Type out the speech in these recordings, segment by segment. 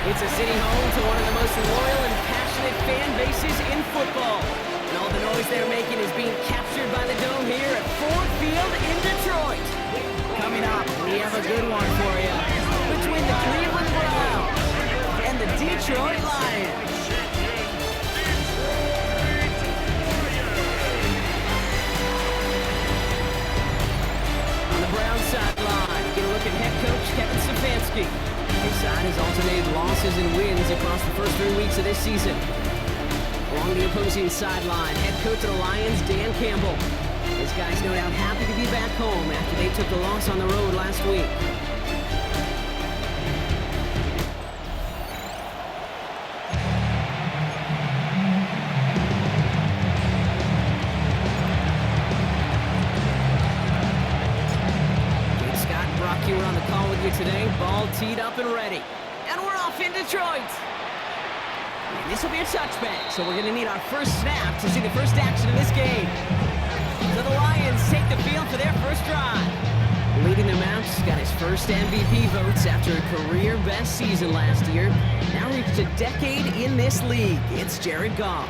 It's a city home to one of the most loyal and passionate fan bases in football. And all the noise they're making is being captured by the Dome here at Ford Field in Detroit. Coming up, we have a good one for you. Between the Cleveland Browns and the Detroit Lions. On the Browns sideline, get a look at head coach Kevin Stefanski. His side has alternated losses and wins across the first 3 weeks of this season. Along the opposing sideline, head coach of the Lions, Dan Campbell. His guys no doubt happy to be back home after they took the loss on the road last week. Jake Scott and Brock Hewitt on the call with you today. Ball teed up and ready. And we're off in Detroit. And this will be a touchback, so we're going to need our first snap to see the first action of this game. So the Lions take the field for their first drive. Leading them out, he's got his first MVP votes after a career-best season last year. Now reached a decade in this league. It's Jared Goff.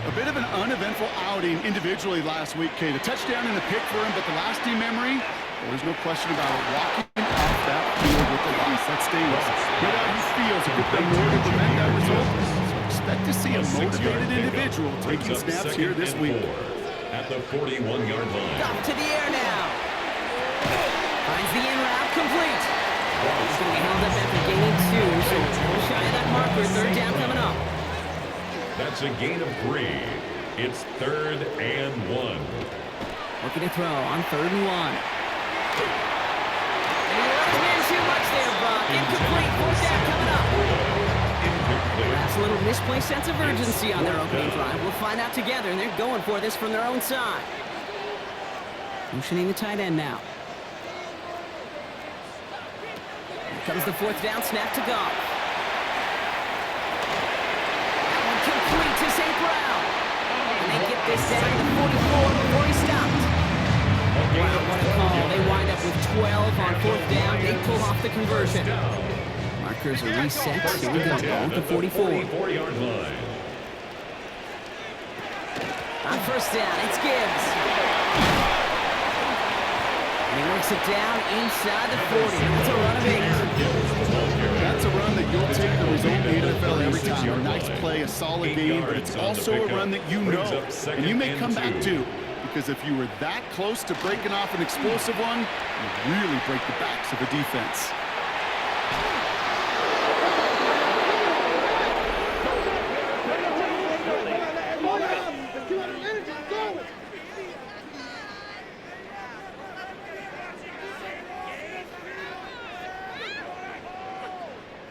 A bit of an uneventful outing individually last week, Kate. A touchdown and a pick for him, but the lasting memory, there's no question about it. Walking off that field with the loss, that stings. Get out he feels a good thing more to prevent that result. So expect to see a motivated individual taking snaps here this week. At the 41-yard line. Off to the air now. Finds the in route complete. He's going to be held up after gaining 2, so it's a little shy of that marker. Third down coming up. That's a gain of 3. It's 3rd and 1. Looking to throw on 3rd and 1. And he let him in too much there, Buck. Incomplete. 4th down coming up. Perhaps a little misplaced sense of urgency on their opening drive. We'll find out together, and they're going for this from their own side. Motioning the tight end now. Here comes the 4th down snap to Goff. That one complete to St. Brown. And they get this down to the 44 before he stopped. Wow, what a call. They wind up with 12 on 4th down. They pull off the conversion. Markers are reset. Here we go. Ball at the 44. 44-yard line. On 1st down, it's Gibbs. And he works it down inside the 40. That's a run of 8. That's a run that you'll take the result in the NFL every time. A nice play, a solid game, but it's also a run that you know, and you may come back to. Because if you were that close to breaking off an explosive one, you really break the backs of the defense.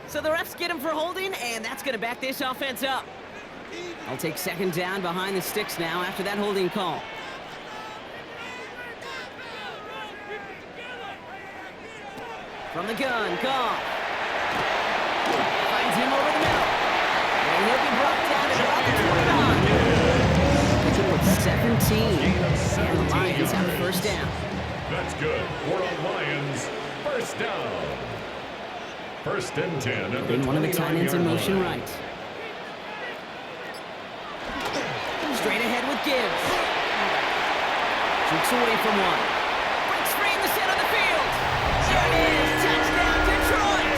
So the refs get him for holding, and that's going to back this offense up. I'll take 2nd down behind the sticks now after that holding call. From the gun, Goff. Finds him over the middle. And he'll be brought down at about the 29. Picks up with 17. And the Lions have the 1st down. That's good for the Lions. 1st down. 1st and 10 at the 29-yard line. One of the tight ends in motion right. Straight ahead with Gibbs. Shoots away from one. Breaks free in the center of the field. There it is. Touchdown, Detroit.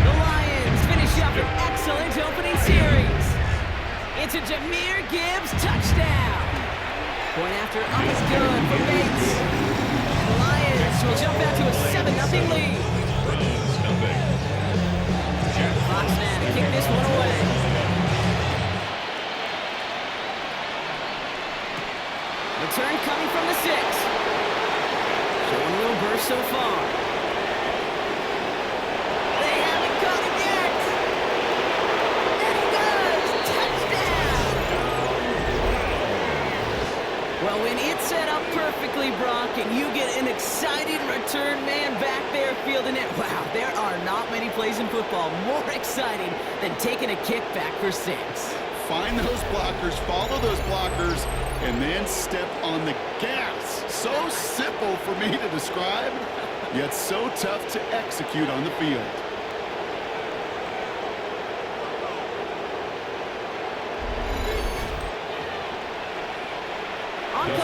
The Lions finish up an excellent opening series. It's a Jahmyr Gibbs touchdown. Point after up is good for Bates. The Lions will jump out to a 7-0 lead. Fox now to kick this one away. Return coming from the 6. Showing a little burst so far. They haven't got it yet. And he does. Touchdown. Well, when it's set up perfectly, Brock, and you get an excited return man back there fielding it, wow, there are not many plays in football more exciting than taking a kick back for 6. Find those blockers, follow those blockers, and then step on the gas. So simple for me to describe, yet so tough to execute on the field.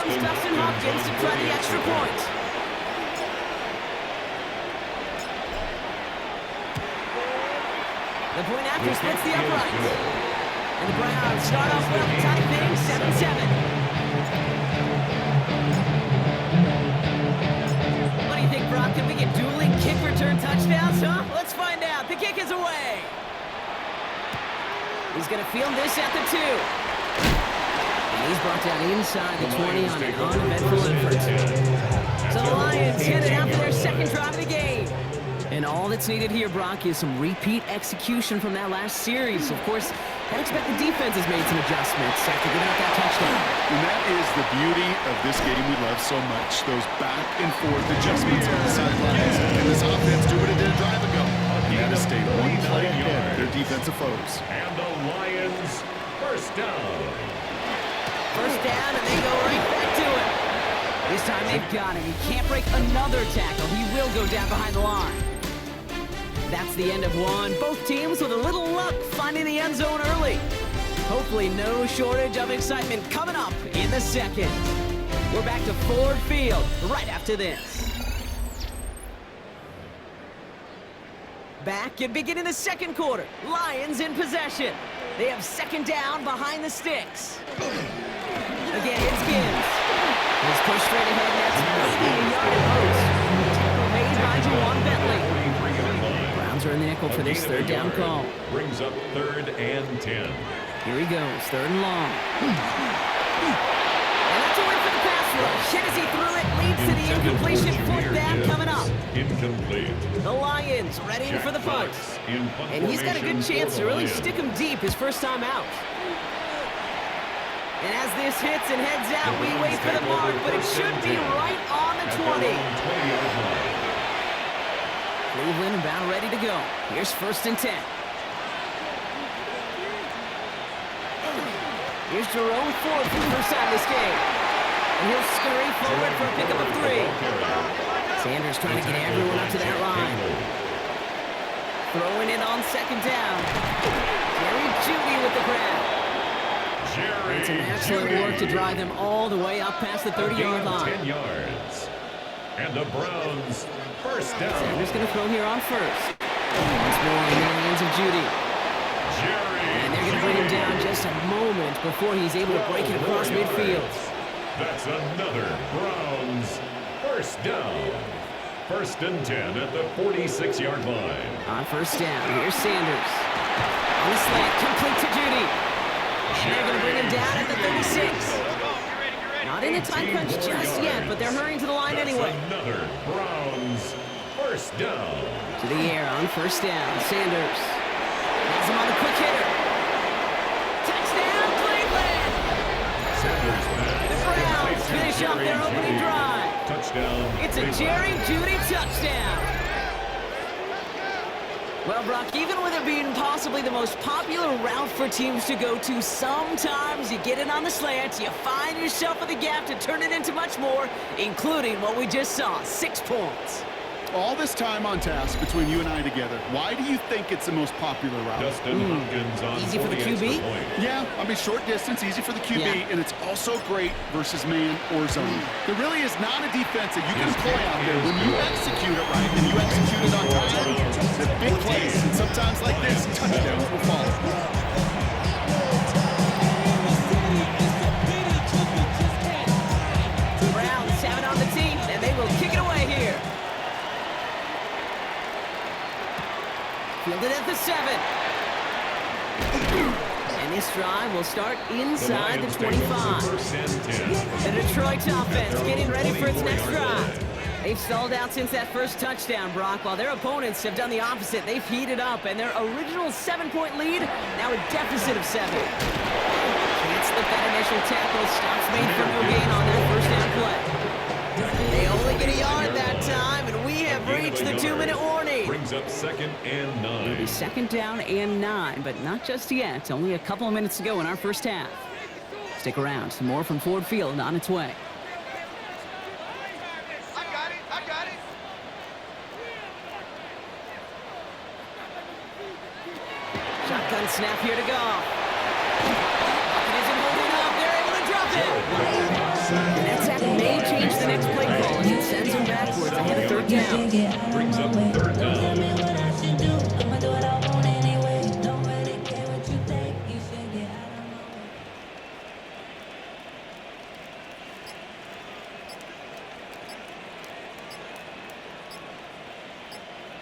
comes Dustin Hopkins to try the extra point. The point after splits the uprights. And the Browns start off well, tie things 7-7. What do you think, Brock? Can we get dueling kick return touchdowns, huh? Let's find out. The kick is away. He's going to field this at the 2. And he's brought down inside the 20 on an uneventful effort. So the Lions headed out for their second drive of the game. And all that's needed here, Brock, is some repeat execution from that last series. Of course, I expect the defense has made some adjustments after giving up that touchdown. And that is the beauty of this game we love so much. Those back and forth adjustments on the sidelines. And this offense do what it did a drive ago. You got to stay one play ahead of their defensive foes. And the Lions first down. First down, and they go right back to it. This time they've got him. He can't break another tackle. He will go down behind the line. That's the end of one. Both teams with a little luck finding the end zone early. Hopefully no shortage of excitement coming up in the second. We're back to Ford Field right after this. Back and beginning the second quarter. Lions in possession. They have second down behind the sticks. Again, it's Gibbs. He's pushed straight ahead, and that's maybe a yard at most. Made by Juwan Bentley. Browns are in the nickel for this third down call. Brings up 3rd and 10. Here he goes, 3rd and long. And that's a win for the pass rush. Hit as he threw it, leads to the incompletion. 4th down coming up. Incomplete. The Lions ready for the punt. And he's got a good chance to really stick him deep his first time out. And as this hits and heads out, we wait for the mark, but it should be right on the 20. Cleveland about ready to go. Here's 1st and 10. Here's Jerome Ford for the first time this game. And he'll scurry forward for a pickup of 3. Sanders trying to get everyone up to that line. Throwing it on 2nd down. Jerry Jeudy with the grab. It's an excellent work to drive them all the way up past the 30-yard line. 10 yards. And the Browns first down. Sanders going to throw here on 1st. Once more in the hands of Jeudy. And they're going to bring him down just a moment before he's able to break it across midfield. That's another Browns first down. 1st and 10 at the 46-yard line. On 1st down, here's Sanders. On the slant, complete to Jeudy. And they're going to bring him down at the 36. Not in a time crunch just yet, but they're hurrying to the line anyway. Another Browns first down. To the air on 1st down, Sanders. Has him on the quick hitter. Touchdown, Cleveland! The Browns finish off their opening drive. Touchdown. It's a Jerry Jeudy touchdown. Well, Brock, even with it being possibly the most popular route for teams to go to, sometimes you get it on the slant, you find yourself in the gap to turn it into much more, including what we just saw, 6 points. All this time on task between you and I together, why do you think it's the most popular route? Dustin Hopkins on Easy for the QB? Yeah, I mean, short distance, easy for the QB, Yeah. and it's also great versus man or zone. There really is not a defense that you can employ out there. When you execute it right and you execute it on time, the big plays, and sometimes like this, touchdowns will follow. Browns have it on the team, and they will kick it away here. Fielded at the 7. And this drive will start inside the 25. The Detroit offense getting ready for its next drive. They've stalled out since that first touchdown, Brock, while their opponents have done the opposite. They've heated up, and their original 7-point lead, now a deficit of 7. Can't slip that initial tackle. Stops made for no gain on that first down play. They only get a yard that time, and we have reached the 2-minute warning. Brings up 2nd and 9. It'll be 2nd down and 9, but not just yet. Only a couple of minutes to go in our first half. Stick around. Some more from Ford Field on its way. I got it. Shotgun snap here to go. Isn't holding up. They're able to drop it. And that's down. Brings up third down.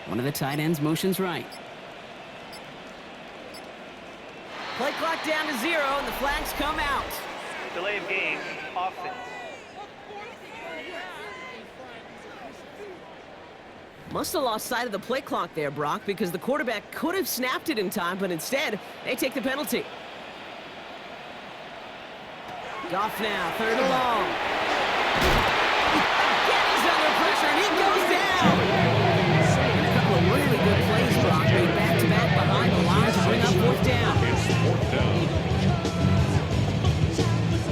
One of the tight ends motions right. Play clock down to 0, and the flags come out. Delay of game, offense. Must have lost sight of the play clock there, Brock, because the quarterback could have snapped it in time, but instead, they take the penalty. Goff now, 3rd and long. Again, he's under pressure, and he goes down. And a couple of really good plays, Brock, made back-to-back behind the line to bring up 4th down. It's 4th down.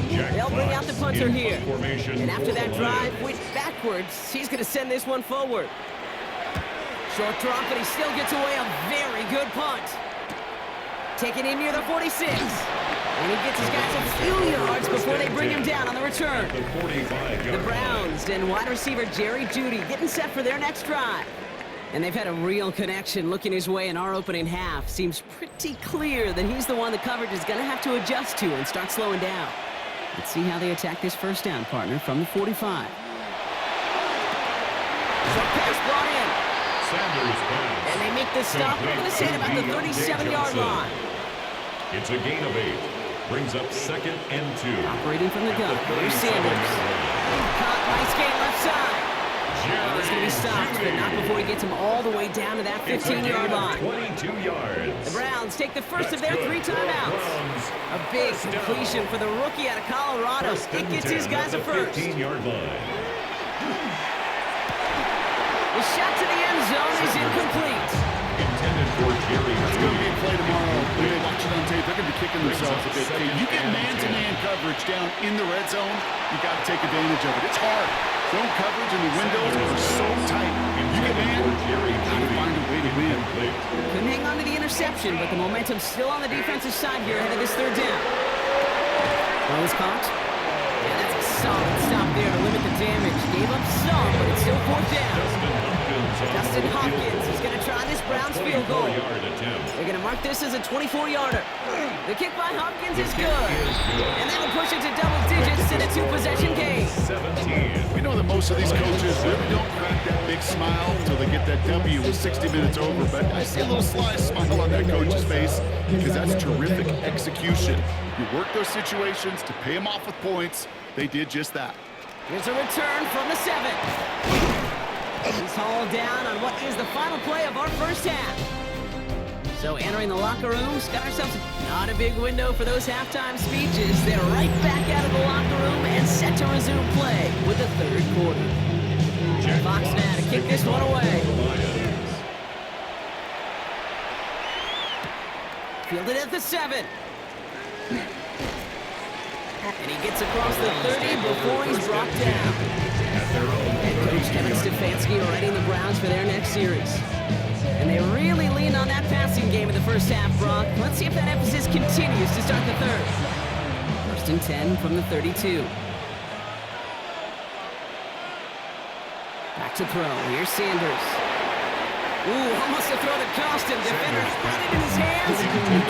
Jack They'll bring out the punter in here. formation And after for that the drive, Lions. went backwards. He's going to send this one forward. Short drop, but he still gets away a very good punt. Taken in near the 46. And he gets his guys a few yards before they bring him down on the return. The 45-yard The Browns and wide receiver Jerry Jeudy getting set for their next drive. And they've had a real connection looking his way in our opening half. Seems pretty clear that he's the one the coverage is going to have to adjust to and start slowing down. Let's see how they attack this first down, partner, from the 45. Short pass brought in. Sanders pass. And they make the stop. We're going to say it about the 37-yard line. It's a gain of 8. Brings up 2nd and 2. Operating from the gun. Here's Sanders. Caught, nice gain left side. And he's going to be stopped, but not before he gets him all the way down to that 15-yard line. 22 yards. The Browns take the first of their 3 timeouts. A big completion for the rookie out of Colorado. It gets his guys a first. 15-yard line. The shot to the end zone is incomplete. Intended for Jerry It's going to be a Jeudy. play tomorrow. When they watch it on tape, they're going to be kicking themselves a bit. Okay, you get man-to-man coverage down in the red zone, you got to take advantage of it. It's hard. Zone coverage and the windows are so tight. You get man, you got to find a way to win. Couldn't hang on to the interception, but the momentum's still on the defensive side here ahead of this 3rd down. Throw is caught. And that's a solid stop there to limit the damage. Gave up some, but it's still 4th down. Justin Hopkins is going to try this Browns field goal. 24-yard attempt. They're going to mark this as a 24-yarder. The kick by Hopkins is good. And that'll push it to double digits in a 2-possession game. 17. We know that most of these coaches really don't crack that big smile until they get that W with 60 minutes over, but I see a little sly smile on that coach's face because that's terrific execution. You work those situations to pay them off with points. They did just that. Here's a return from the 7. He's hauled down on what is the final play of our first half. So entering the locker rooms, got ourselves not a big window for those halftime speeches. They're right back out of the locker room and set to resume play with the 3rd quarter. Fox now to kick this one away. Fielded at the 7. And he gets across the 30 before he's brought down. Head coach Kevin Stefanski readying the Browns for their next series. And they really leaned on that passing game in the first half, Brock. Let's see if that emphasis continues to start the 3rd. 1st and 10 from the 32. Back to throw. Here's Sanders. Ooh, almost a throw that cost him. Defender had it in his hands. He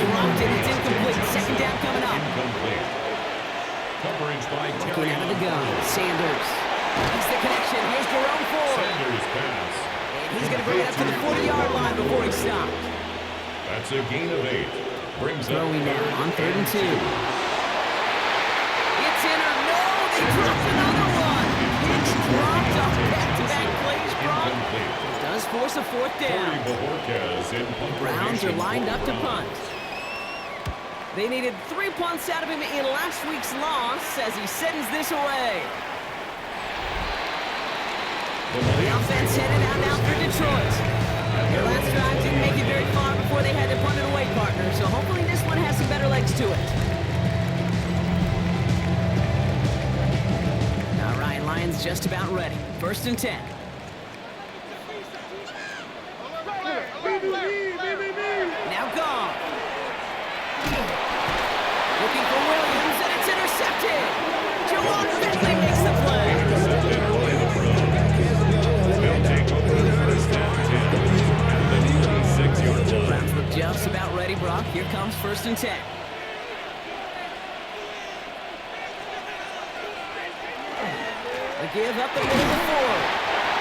dropped it. It's incomplete. 2nd down coming up. Incomplete. Coverage by Looking Terry. out of the gun. Sanders. Makes the connection. Here's Jerome Ford. Sanders pass. And he's going to bring it up to the 40-yard line before he's stopped. That's a gain of 8. Brings up Throwing now on 3rd and 2. It's in or no, they dropped another one. It's dropped on back-to-back plays, Brock. Incomplete. Does force a 4th down. Corey Bojorquez in punt Browns are formation lined for up to the punt. They needed 3 punts out of him in last week's loss as he sends this away. The offense headed out now for Detroit. Their last drive didn't make it very far before they had to punt it away, partner, so hopefully this one has some better legs to it. All right, Lions just about ready. 1st and 10. Now gone. Looking for Williams, and it's intercepted. Jawan Bentley makes the play. They'll take over first and 10. A give up the middle to Ford.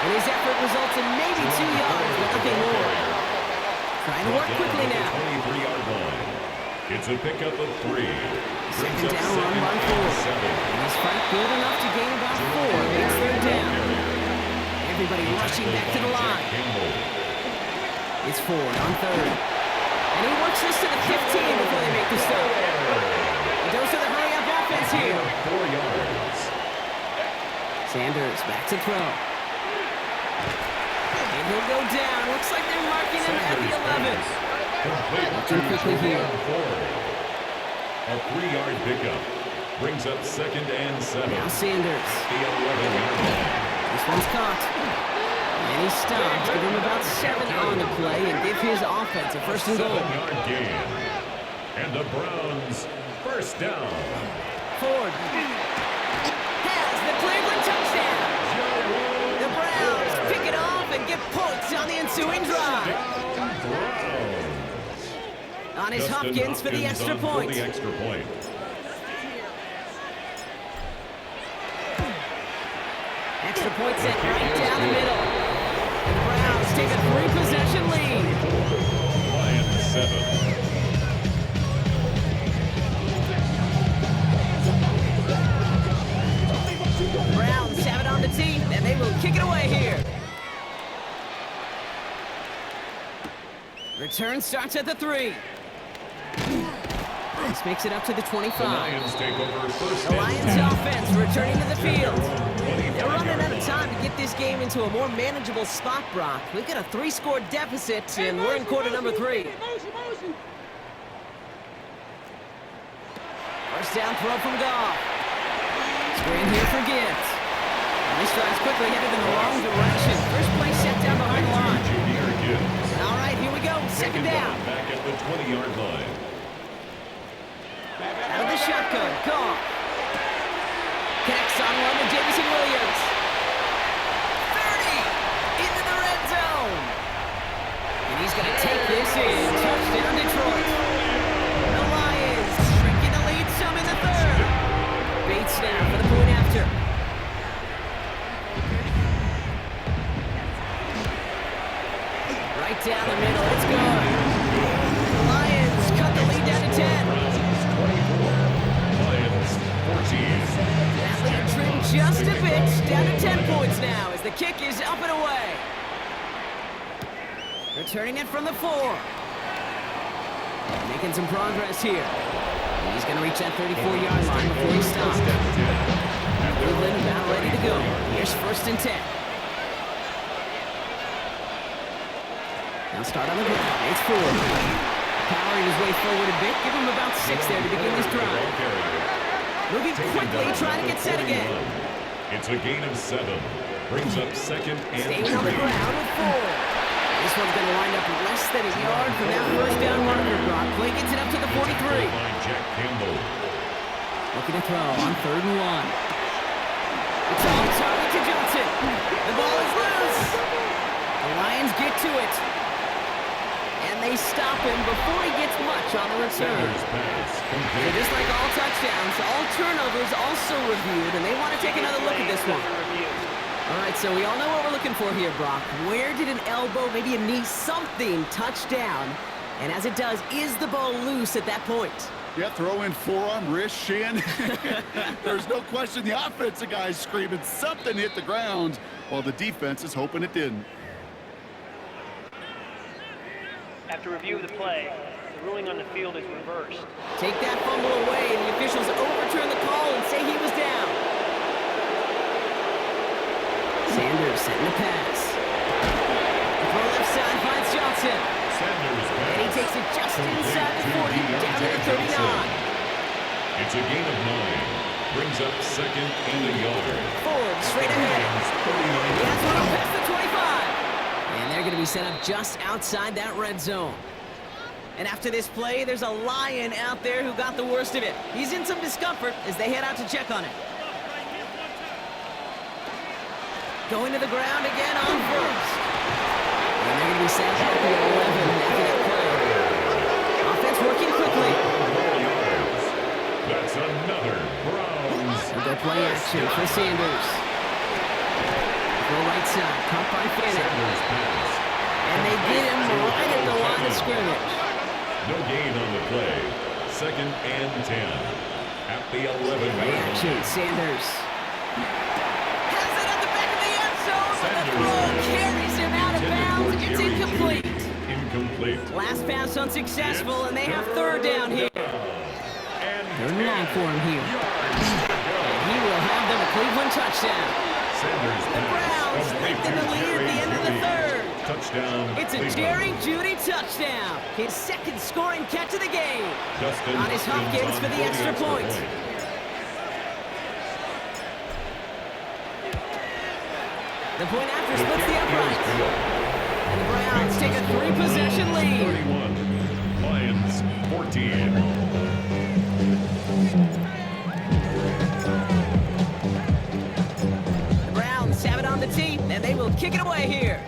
And his effort results in maybe 2 yards, but nothing more. Trying to work quickly now. 23-yard line. It's a pickup of 3. Second down, run by Ford. And he's fight good enough to gain about 4. It's third down. Everybody rushing back to the line. It's Ford on third. And he works this to the 15 before they make the stop. The dose of the hurry-up offense here. 4 yards. Sanders back to throw. And he'll go down. Looks like they're marking him at the 11. Looking quickly here. A 3-yard pickup brings up second and 7. Now Sanders. The 11-yard line. This one's caught. And he stops. Give him about 7 on the play and give his offense a first and goal. 7-yard gain. And the Browns first down. Ford has the Cleveland touchdown. The Browns pick it off and get points on the ensuing drive. On his Hopkins for the extra point. Extra point set right down the middle. And the Browns take a 3-possession lead. Lions 7. Browns have it on the tee, and they will kick it away here. Return starts at the 3. This makes it up to the 25. The Lions take over first. The Lions offense returning to the field. They're running out of time to get this game into a more manageable spot, Brock. We've got a 3-score deficit, and we're in quarter number 3. First down throw from Goff. Screen here for Gibbs. And this drive's quickly headed in the wrong direction. First play set down behind the line. All right, here we go. Second down. Back at the 20-yard line. Out of the shotgun, Goff. Connects on one to Jameson Williams. 30 into the red zone. And he's going to take this in. Touchdown, Detroit. The Lions shrinking the lead some in the third. Bates now for the point after. Right down the middle, it's good. The Lions cut the lead down to 10. That lead trimmed just a bit, down to 10 points now as the kick is up and away. Returning it from the 4. Making some progress here. He's going to reach that 34-yard line before he stops. Cleveland about ready to go. Here's first and 10. Now start on the ground. It's Ford. Powering his way forward a bit. Give him about 6 there to begin this drive. Moving quickly, trying to get set again. It's a gain of 7. Brings up second and 3. Staying on the ground with 4. This one's going to wind up less than a yard from that first down marker. Brock Clay gets it up to the 43. Jack Campbell. Looking to throw on 3rd and 1. It's off target to Johnson. The ball is loose. The Lions get to it. And they stop him before he gets much on the return. So just like all touchdowns, all turnovers also reviewed, and they want to take another look at this one. All right, so we all know what we're looking for here, Brock. Where did an elbow, maybe a knee, something touch down? And as it does, is the ball loose at that point? Yeah, throw in forearm, wrist, shin. There's no question the offensive guy's screaming something hit the ground while the defense is hoping it didn't. After review of the play, the ruling on the field is reversed. Take that fumble away, and the officials overturn the call and say he was down. Sanders setting the pass. The throw left side finds Johnson. And he takes it just inside the 40, down to the 39. It's a gain of 9. Brings up second and a yard. Ford straight ahead. He has one up past the 25. And they're going to be set up just outside that red zone. And after this play, there's a Lion out there who got the worst of it. He's in some discomfort as they head out to check on it. Going to the ground again on first. And they're going to be set up at the 11 after that play. Offense working quickly. It's another Browns. They'll play action for Sanders. Go right side, caught by Fenner. Sanders pass. And they get him right at the line of scrimmage. No gain on the play. 2nd and 10. At the 11-yard Action, line. Sanders. Has it at the back of the end zone, but the Sanders throw carries him out of bounds. It's incomplete. Incomplete. Last pass unsuccessful, and they have 3rd down here. And 3rd and long for him here. He will have them a Cleveland touchdown. Sanders The Browns lengthen the lead at the end of the 3rd. Touchdown. It's a Cleveland. Jerry Jeudy touchdown. His 2nd scoring catch of the game. Justin On his Hopkins for the extra point. The point after splits the uprights. And the Browns take a 3-possession lead. 31. Lions 14. The Browns have it on the tee, and they will kick it away here.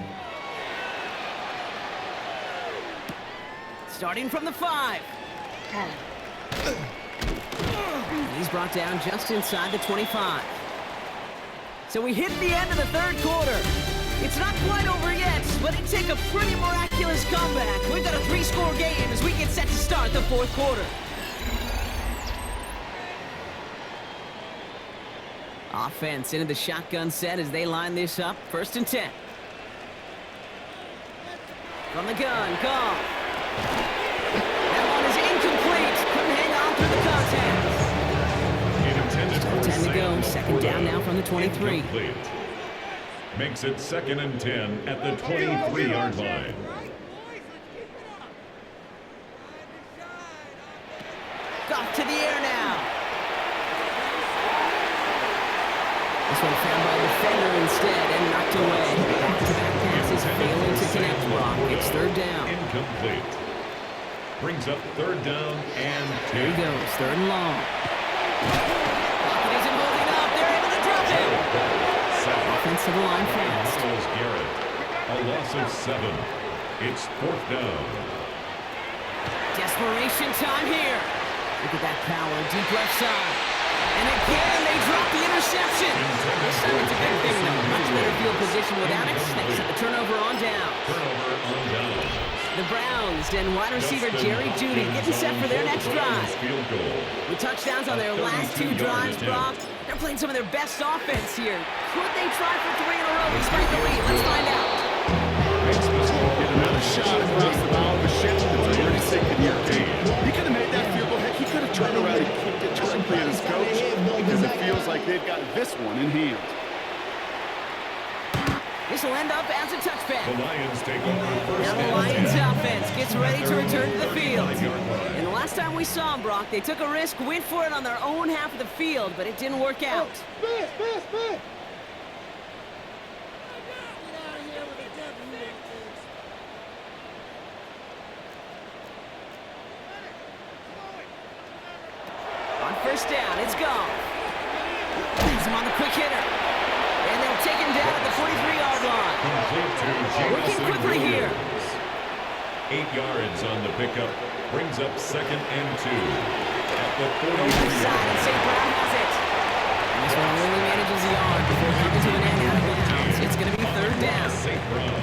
Starting from the 5. He's brought down just inside the 25. So we hit the end of the 3rd quarter. It's not quite over yet, but it took a pretty miraculous comeback. We've got a 3-score game as we get set to start the 4th quarter. Offense into the shotgun set as they line this up. 1st and 10. From the gun, Goff. That one is incomplete. Couldn't hang on through the contact. 10 to go. 2nd down now from the 23. Incomplete. Makes it 2nd and 10 at the 23-yard line. Goff to the air now. This one found by the defender instead and knocked away. Back-to-back passes failing to connect Brock. It's 3rd down. Incomplete. Brings up 3rd down and 10. There he goes. 3rd and long. Pocket isn't moving up. They're able to drop him. Offense to the line fast. Miles Garrett. A loss of 7. It's 4th down. Desperation time here. Look at that power. Deep left side. And again, they drop the interception. This time it's a big thing, though. Much better field position without it. Snakes at the turnover on down. Turnover on down. The Browns and wide receiver Jerry Jeudy getting set for their next drive. Field goal. With touchdowns on their last 2 drives, Brock, they're playing some of their best offense here. Could they try for 3 in a row despite the lead? Let's find out. Get another shot across the bow of the ship. It's already sinking here. He could have made that field goal. Heck, he could have turned around and kicked it directly at his coach because it feels like they've got this one in hand. This will end up as a touchback. The Lions take over 1st Now the and Lions 10. offense gets ready to return to the field. 39-yard line. And the last time we saw them, Brock, they took a risk, went for it on their own half of the field, but it didn't work out. On 1st down, it's Goff. Leaves him on the quick hitter. And they'll take him down at the 43-yard line. Complete to Working Jameson quickly here. Williams. 8 yards on the pickup. Brings up 2nd and 2. At the Goes inside, and 43-yard St. Brown has it. And this one only manages the yard before coming to an end out of bounds. It's going to be 3rd down. St. Brown.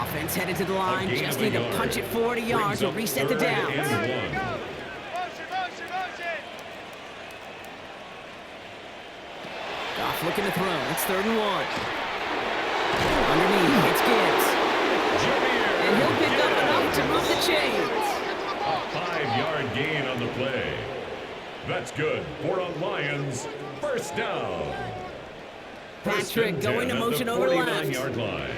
Offense headed to the line. A gain Just of a need to yard. punch it 40 yards Brings or up reset the 3rd downs. and 1. Motion. Goff looking to throw. It's 3rd and 1. Underneath, it's Gibbs. And he'll pick up enough to move the chains. A 5-yard gain on the play. That's good for a Lions 1st down. Patrick going to motion over left. 49-yard line.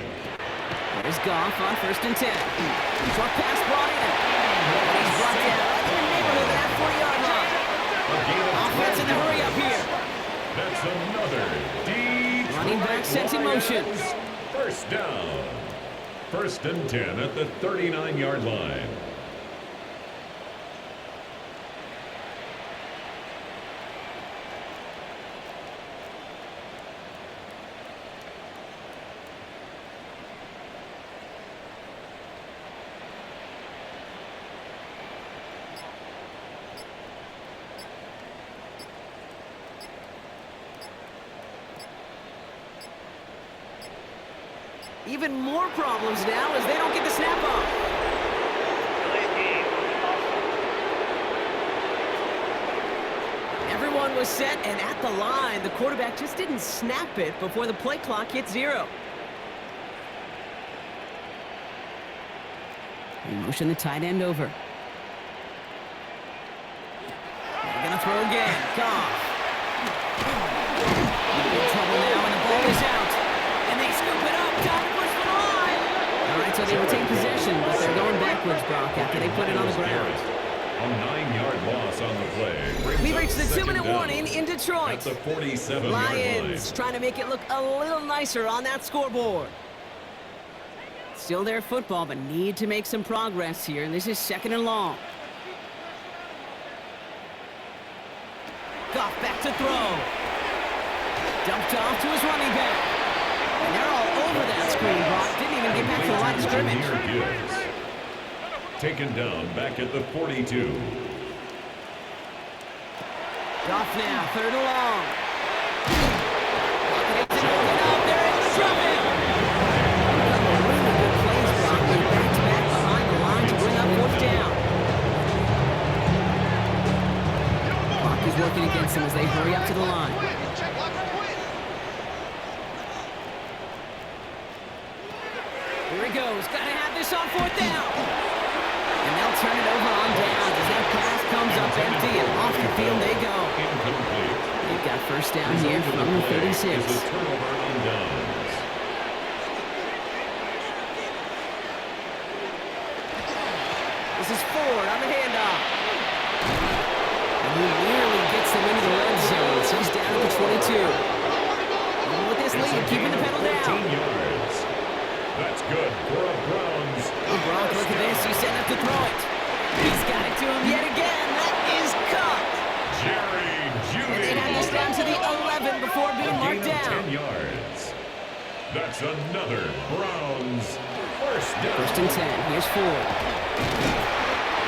There's Goff on 1st and 10. Short pass brought in. And he's brought down right in the neighborhood of that 40-yard line. A gain of Offense in the 12 hurry up here. That's another Detroit Running back sets in motion. Lions 1st down. 1st and 10 at the 39-yard line. Even more problems now as they don't get the snap off. Delayed game. Everyone was set and at the line. The quarterback just didn't snap it before the play clock hit 0. They motion the tight end over. They're going to throw again. Goff. In trouble now, and the ball is out. And they scoop it up. Time to push for the line. All right, so they retain possession, but they're going backwards, Brock, after they put it on the ground. A 9-yard loss on the play. We reached the 2-minute warning in Detroit. At the 47-yard Lions line. trying to make it look a little nicer on that scoreboard. Still their football, but need to make some progress here, and this is 2nd and long. Goff back to throw. Dumped off to his running back. And they're all over that screen, Brock. Didn't even get back to the line of scrimmage. Taken down back at the 42. Goff now, 3rd and long. They're able to drop him. Really good plays, Brock. They're back-to-back behind the line to bring up 4th down. Clock is working against them as they hurry up to the line. Here he goes. Got to have this on 4th down. And they'll turn it over on down as that pass comes up empty and off the field they go. Incomplete. They've got 1st down here from the 36. Is a turnover on downs. This is Ford on the handoff. And he nearly gets them into the red zone. So he's down at the 22. Even with this lead, keeping the pedal down. 14 yards. That's good for a Browns. Oh, Brock, look at this. He's setting up to throw it. He's got it to him yet again. That is caught. Jerry And they have this Jeudy. down to the 11 before A being gain marked of down. 10 yards. That's another Browns first down. 1st and 10. Here's Ford.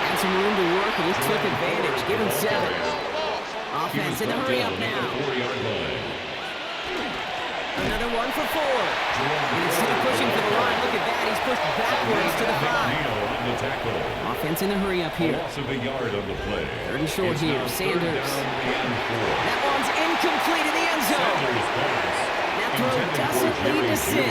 Had some room to work, and he took advantage. Give him 7. Offense in a hurry up now. 4-yard line. Another one for Ford. And instead of pushing for the line, look at that. He's pushed backwards to the 5. Neal on the tackle. Offense in a hurry up A here. loss of a yard on the play. 3rd and short It's here. now Sanders. 3rd down and 4. That one's incomplete in the end zone. Sanders pass. That throw Intended for doesn't lead Jerry to 6. Jeudy.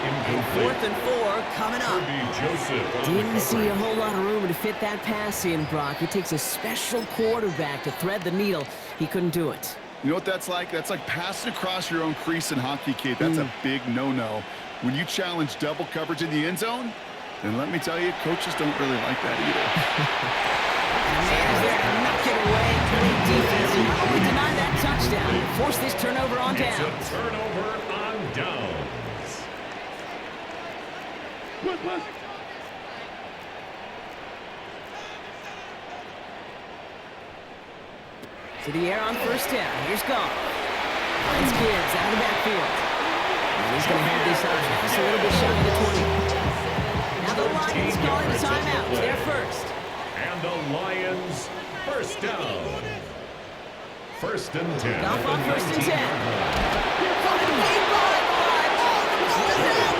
And Incomplete. 4th and 4 coming up. Kirby Joseph on the Didn't see a coverage. whole lot of room to fit that pass in, Brock. It takes a special quarterback to thread the needle. He couldn't do it. You know what that's like? That's like passing across your own crease in hockey, Kate. That's a big no-no. When you challenge double coverage in the end zone, then let me tell you, coaches don't really like that either. And the man is there to knock it away. Great defense. And not only deny that touchdown, force this turnover on It's down. a turnover on downs. To the air on 1st down. Here's Goff. Finds Gibbs out of the backfield. And he's going to have this on. Just a little bit shy of the 20. Now the Lions calling a timeout. They're first. And the Lions first down. 1st and 10. Goff on at the 1st and 10. 19-yard line. Caught it late by one. Oh, the ball is out.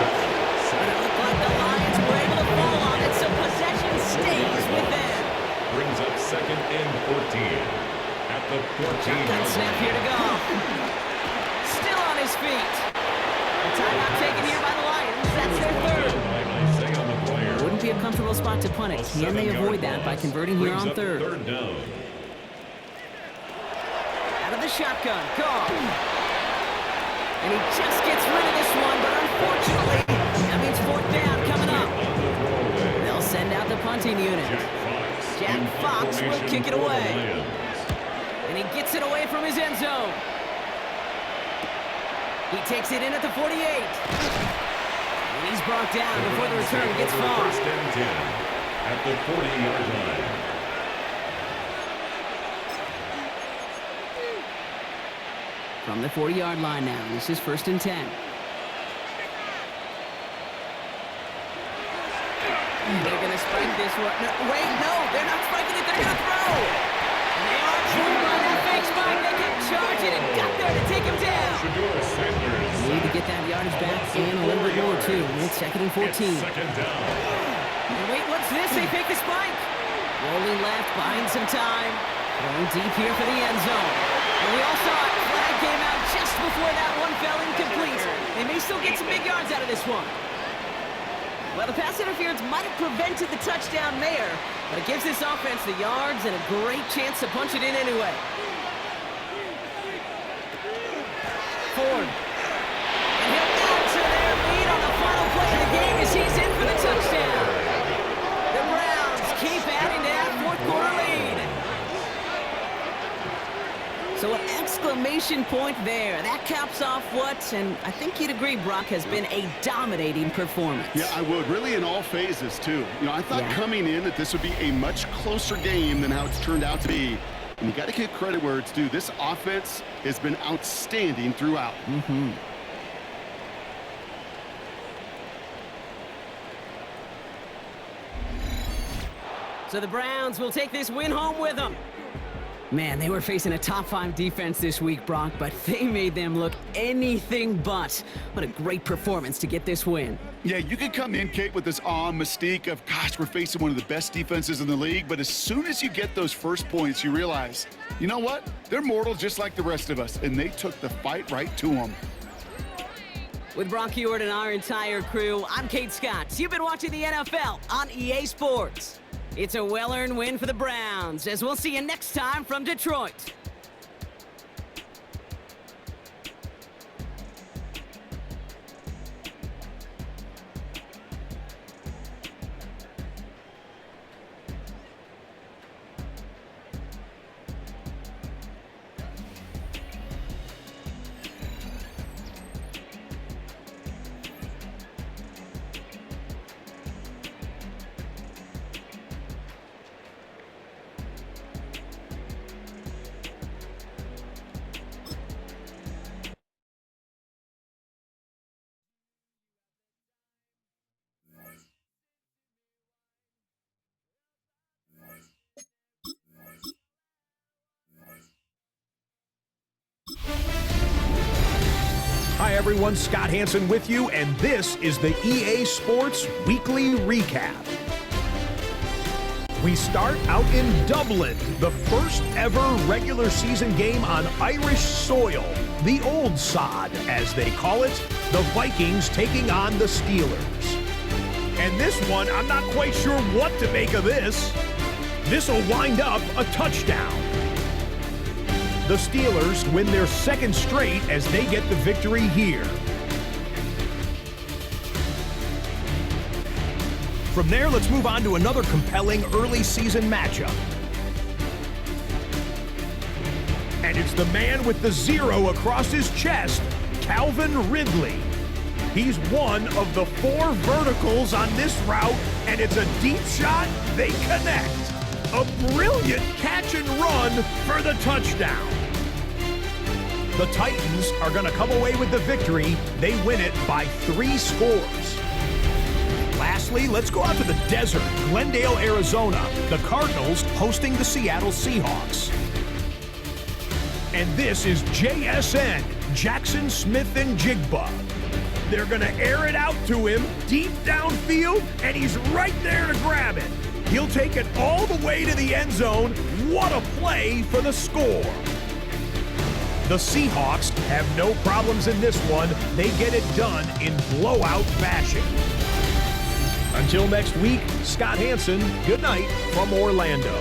But it looked like the Lions were able to fall on it, so possession stays with them. Brings up 2nd and 14. At the 14. Shotgun snap here to Goff. Still on his feet. A timeout taken here by the Lions. That's their 3rd. Say on the player. Wouldn't be a comfortable spot to punt it. Can they avoid that by converting here Brings on up 3rd? 3rd down. Out of the shotgun. Goff. And he just gets rid of this one, but unfortunately, that means 4th down coming up. On the throwaway. They'll send out the punting unit. Jack Fox will kick it away. And he gets it away from his end zone. He takes it in at the 48. And he's brought down before the return gets far. 1st and 10 at the 40-yard line. From the 40-yard line now. This is 1st and 10. They're going to spike this one. No, wait, no, they're not spiking it. They're going to throw. And they are trying on that fake spike. They kept charging and got there to take him down. Shedeur Sanders. Need to get that yardage back and a little bit more, 2 with 2nd and 14. It's second down. And wait, what's this? They fake the spike. Rolling left, buying some time. Going deep here for the end zone. And we all saw it. Flag came out just before that one fell incomplete. They may still get some big yards out of this one. Well, the pass interference might have prevented the touchdown there, but it gives this offense the yards and a great chance to punch it in anyway. Ford. And he'll add to their lead on the final play of the game as he's in for the touchdown. The Browns keep adding to that fourth quarter lead. So an exclamation point there. That caps off what, and I think you'd agree, Brock, has been a dominating performance. Yeah, I would. Really in all phases, too. You know, I thought coming in that this would be a much closer game than how it's turned out to be. And you got to give credit where it's due. This offense has been outstanding throughout. So the Browns will take this win home with them. Man, they were facing a top-5 defense this week, Brock, but they made them look anything but. What a great performance to get this win. Yeah, you could come in, Kate, with this awe and mystique of, gosh, we're facing one of the best defenses in the league, but as soon as you get those first points, you realize, you know what? They're mortal just like the rest of us, and they took the fight right to them. With Brock Huard and our entire crew, I'm Kate Scott. You've been watching the NFL on EA Sports. It's a well-earned win for the Browns, as we'll see you next time from Detroit. Hi everyone, Scott Hansen with you, and this is the EA Sports Weekly Recap. We start out in Dublin, the first ever regular season game on Irish soil, the Old Sod, as they call it, the Vikings taking on the Steelers. And this one, I'm not quite sure what to make of this. This'll wind up a touchdown. The Steelers win their second straight as they get the victory here. From there, let's move on to another compelling early season matchup. And it's the man with the 0 across his chest, Calvin Ridley. He's one of the 4 verticals on this route, and it's a deep shot. They connect. A brilliant catch and run for the touchdown. The Titans are going to come away with the victory. They win it by 3 scores. Lastly, let's go out to the desert, Glendale, Arizona. The Cardinals hosting the Seattle Seahawks. And this is JSN, Jackson Smith and Jigba. They're going to air it out to him deep downfield, and he's right there to grab it. He'll take it all the way to the end zone. What a play for the score. The Seahawks have no problems in this one. They get it done in blowout fashion. Until next week, Scott Hansen, good night from Orlando.